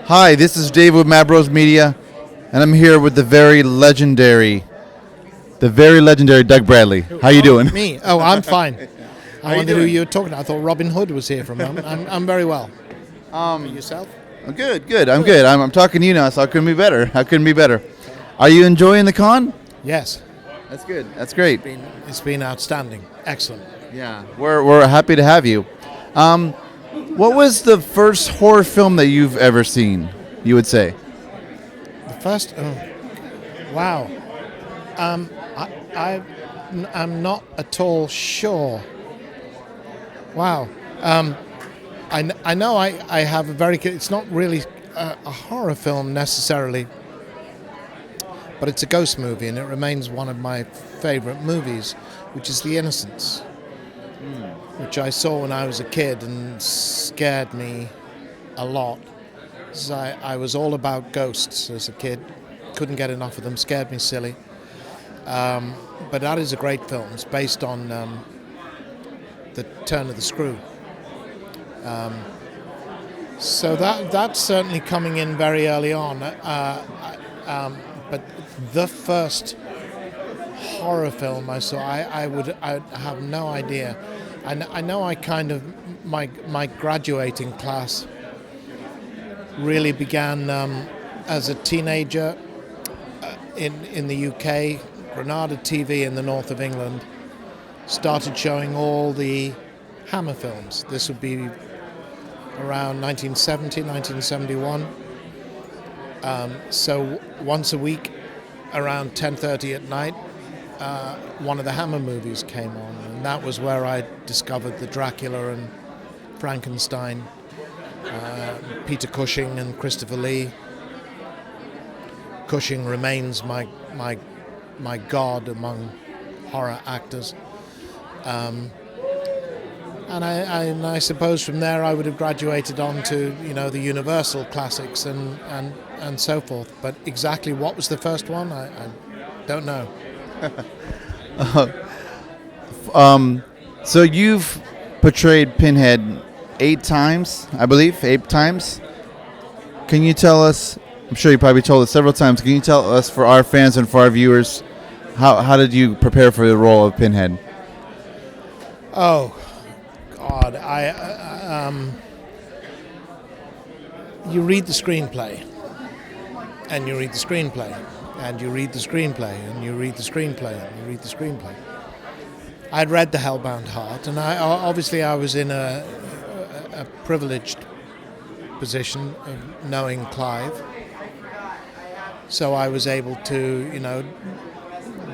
Hi, this is Dave with Mabros Media, and I'm here with the very legendary Doug Bradley. How you doing? Me? Oh, I'm fine. How I you wondered who doing? you were talking to. I thought Robin Hood was here for a moment. I'm very well. Yourself? Good. I'm good. I'm talking to you now, so I couldn't be better. I couldn't be better. Are you enjoying the con? Yes. That's good. That's great. It's been outstanding. Excellent. Yeah, we're happy to have you. What was the first horror film that you've ever seen? You would say? The first. Oh, wow. I'm not at all sure. Wow. I know I have a very. It's not really a horror film necessarily, but it's a ghost movie, and it remains one of my favorite movies, which is The Innocents, which I saw when I was a kid and scared me a lot. 'Cause I was all about ghosts as a kid, couldn't get enough of them, scared me silly. But that is a great film. It's based on the turn of the screw. So that's certainly coming in very early on. But the first horror film I saw, I have no idea. I know I kind of my graduating class really began as a teenager in the UK. Granada TV in the north of England started showing all the Hammer films. This would be around 1970, 1971. So once a week, around 10:30 at night, one of the Hammer movies came on, and that was where I discovered the Dracula and Frankenstein, Peter Cushing and Christopher Lee. Cushing remains my god among horror actors. And I suppose from there I would have graduated on to the Universal classics and so forth. But exactly what was the first one, I don't know. So you've portrayed Pinhead 8 times, I believe, 8 times. Can you tell us? I'm sure you probably told us several times. Can you tell us, for our fans and for our viewers, how did you prepare for the role of Pinhead? Oh God, you read the screenplay, and you read the screenplay, and you read the screenplay, and you read the screenplay, and you read the screenplay. I'd read The Hellbound Heart, and I was in a privileged position of knowing Clive, so I was able to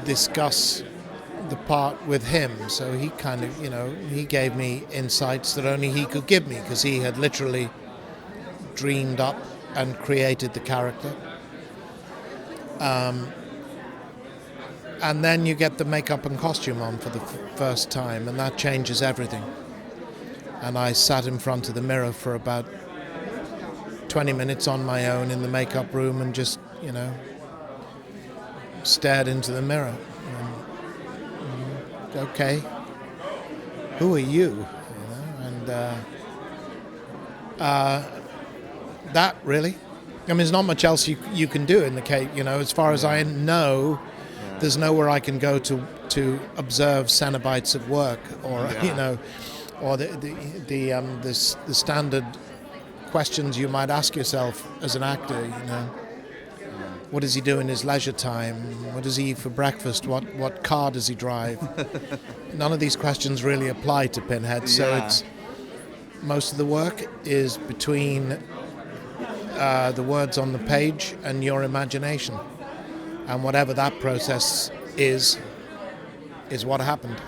discuss the part with him. So he kind of he gave me insights that only he could give me, because he had literally dreamed up and created the character. And then you get the makeup and costume on for the first time, and that changes everything. And I sat in front of the mirror for about 20 minutes on my own in the makeup room and just stared into the mirror. Okay, who are you? And that really, I mean, there's not much else you can do in the case. As far as I know, there's nowhere I can go to observe Cenobites at work, or or the standard questions you might ask yourself as an actor. What does he do in his leisure time? What does he eat for breakfast? What car does he drive? None of these questions really apply to Pinhead. So it's most of the work is between the words on the page and your imagination, and whatever that process is what happened.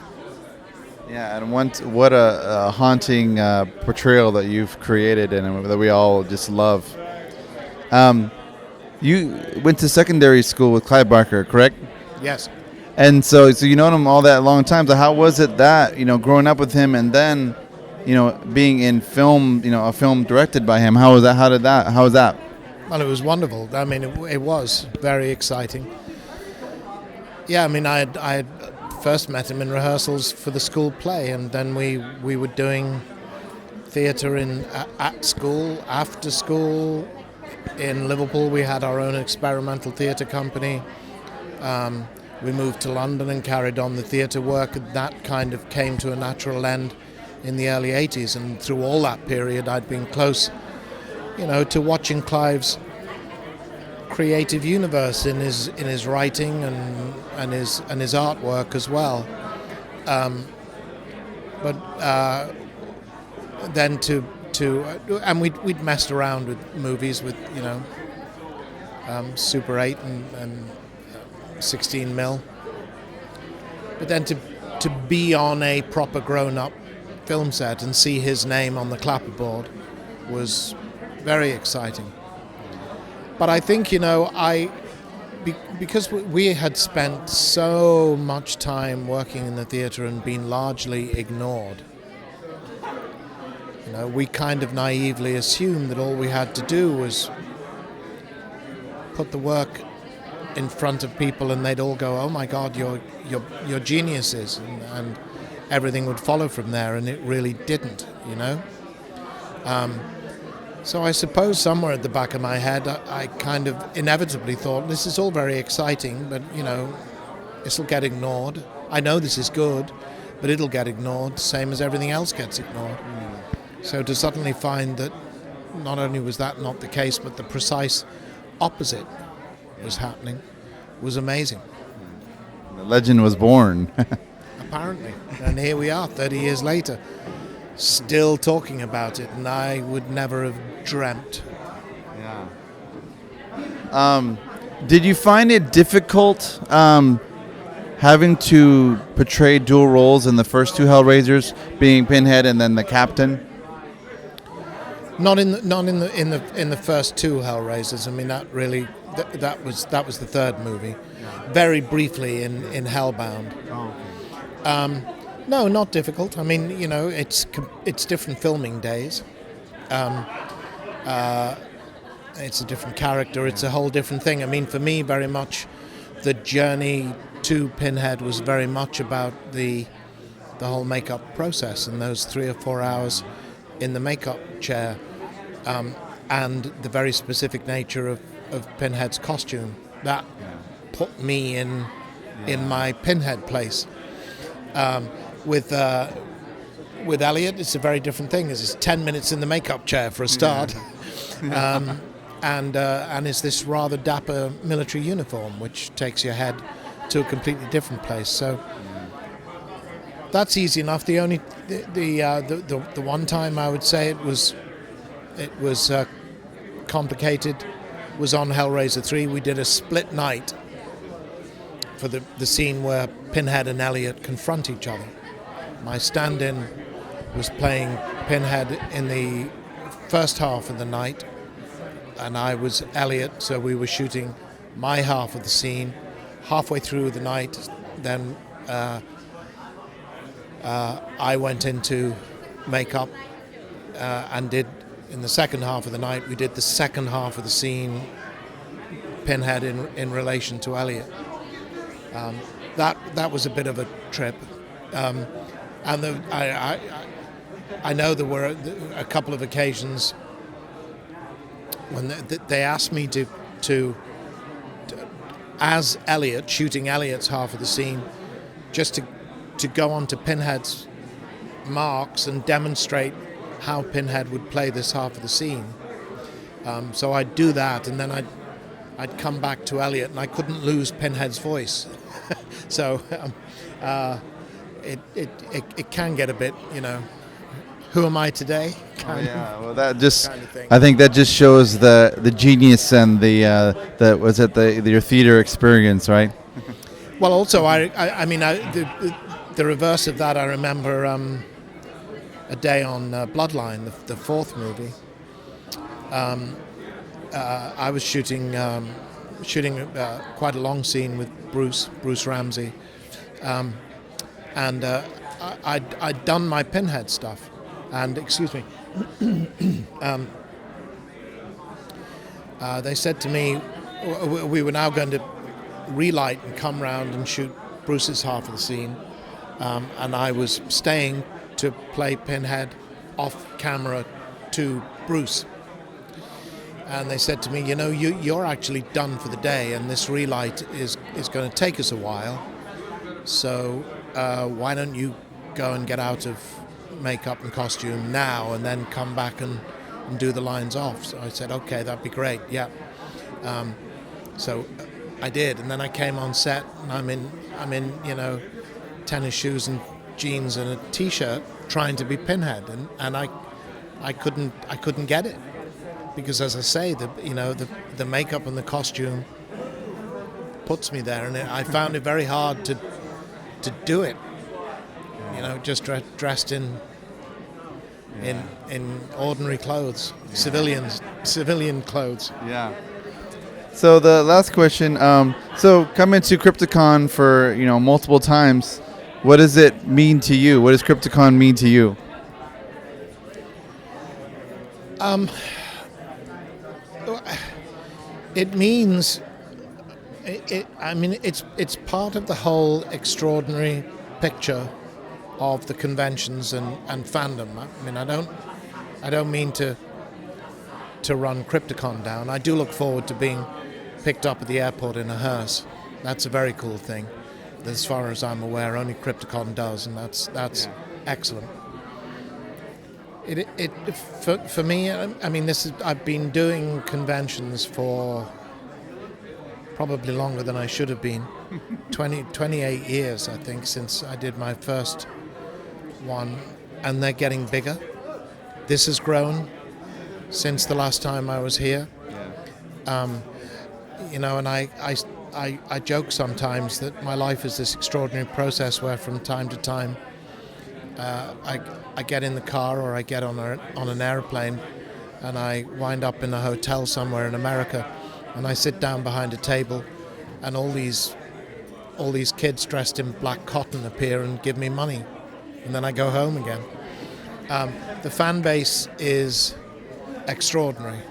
Yeah, and what a haunting portrayal that you've created and that we all just love. You went to secondary school with Clyde Barker, correct? Yes. And so you known him all that long time. So how was it that growing up with him and then being in film, a film directed by him? How was that? How was that? Well, it was wonderful. I mean, it was very exciting. Yeah, I mean, I had first met him in rehearsals for the school play, and then we were doing theatre at school, after school, in Liverpool. We had our own experimental theatre company. We moved to London and carried on the theatre work, and that kind of came to a natural end in the early 80s. And through all that period, I'd been close, to watching Clive's creative universe in his writing and his artwork as well. But then and we'd messed around with movies with Super 8 and 16 mil. But then to be on a proper grown-up film set and see his name on the clapperboard was very exciting. But I think, because we had spent so much time working in the theatre and been largely ignored, we kind of naively assumed that all we had to do was put the work in front of people and they'd all go, "Oh my God, you're geniuses," and everything would follow from there, and it really didn't, So I suppose somewhere at the back of my head, I kind of inevitably thought, this is all very exciting, but, this will get ignored. I know this is good, but it'll get ignored, same as everything else gets ignored. So to suddenly find that not only was that not the case, but the precise opposite was happening was amazing. The legend was born. Apparently. And here we are, 30 years later, still talking about it, and I would never have dreamt. Yeah. Did you find it difficult having to portray dual roles in the first two Hellraisers, being Pinhead and then the Captain? Not in the first two Hellraisers. I mean, that was the third movie. Very briefly in Hellbound. No, not difficult. I mean, it's different filming days. It's a different character. It's a whole different thing. I mean, for me, very much, the journey to Pinhead was very much about the whole makeup process and those 3 or 4 hours in the makeup chair, and the very specific nature of Pinhead's costume. That put me in my Pinhead place. With Elliot, it's a very different thing. It's 10 minutes in the makeup chair for a start, and it's this rather dapper military uniform, which takes your head to a completely different place. So that's easy enough. The only the one time I would say it was complicated was on Hellraiser 3. We did a split night for the scene where Pinhead and Elliot confront each other. My stand-in was playing Pinhead in the first half of the night, and I was Elliot, so we were shooting my half of the scene. Halfway through the night, then I went into makeup and did, in the second half of the night, we did the second half of the scene, Pinhead in relation to Elliot. That was a bit of a trip, and I know there were a couple of occasions when they asked me to as Elliot, shooting Elliot's half of the scene, just to go on to Pinhead's marks and demonstrate how Pinhead would play this half of the scene. So I'd do that, and then I'd come back to Elliot, and I couldn't lose Pinhead's voice. So it can get a bit, who am I today? Well, that just kind of I think that just shows the genius and your theater experience, right? Well, also I mean the reverse of that. I remember a day on Bloodline, the fourth movie. I was shooting quite a long scene with Bruce Ramsey, and I'd done my Pinhead stuff, and they said to me we were now going to relight and come round and shoot Bruce's half of the scene, and I was staying to play Pinhead off camera to Bruce. and they said to me, you're actually done for the day, and this relight is going to take us a while. So why don't you go and get out of makeup and costume now, and then come back and do the lines off? So I said, okay, that'd be great. Yeah. So I did, and then I came on set, and I'm in tennis shoes and jeans and a t-shirt, trying to be Pinhead, and I couldn't get it, because, as I say, the makeup and the costume puts me there, and I found it very hard to do it. Just dressed in ordinary clothes, civilian clothes. Yeah. So the last question. So coming to Crypticon for multiple times, what does it mean to you? What does Crypticon mean to you? It means it's part of the whole extraordinary picture of the conventions and fandom. I don't mean to run Crypticon down. I do look forward to being picked up at the airport in a hearse. That's a very cool thing. As far as I'm aware, only Crypticon does, and that's excellent. For me, I've been doing conventions for probably longer than I should have been. 28 years, I think, since I did my first one, and they're getting bigger. This has grown since the last time I was here. And I joke sometimes that my life is this extraordinary process where from time to time I get in the car, or I get on an airplane, and I wind up in a hotel somewhere in America, and I sit down behind a table, and all these kids dressed in black cotton appear and give me money, and then I go home again. The fan base is extraordinary,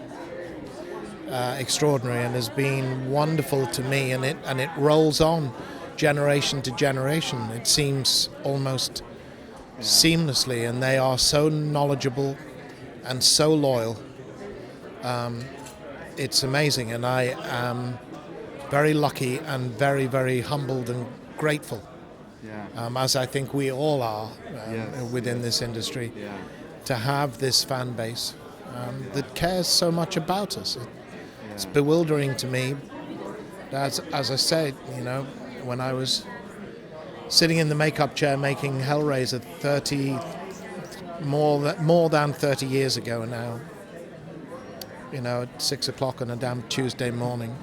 and has been wonderful to me, and it rolls on generation to generation. It seems almost seamlessly, and they are so knowledgeable and so loyal. It's amazing, and I am very lucky and very, very humbled and grateful, as I think we all are within this industry, to have this fan base that cares so much about us. It's bewildering to me. As I said, when I was sitting in the makeup chair making Hellraiser more than 30 years ago now, at 6 o'clock on a damn Tuesday morning,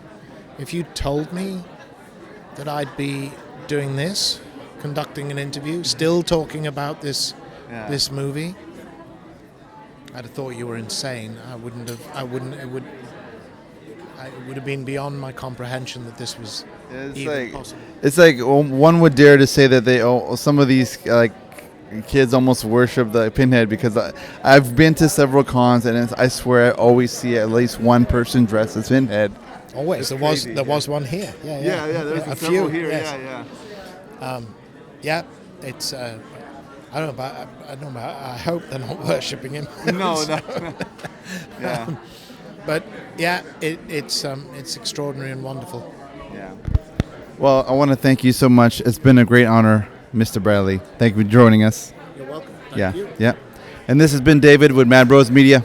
if you told me that I'd be doing this, conducting an interview, still talking about this movie, I'd have thought you were insane. It would have been beyond my comprehension that this was even possible. It's like one would dare to say that some of these kids almost worship the Pinhead, because I've been to several cons, and I swear I always see at least one person dressed as Pinhead. Always. There was one here. There's a few here. Yes. It's I don't know about I hope they're not worshipping him. No. Yeah. But it's extraordinary and wonderful. Yeah. Well, I want to thank you so much. It's been a great honor, Mr. Bradley. Thank you for joining us. You're welcome. Thank you. Yeah. And this has been David with Mad Bros Media.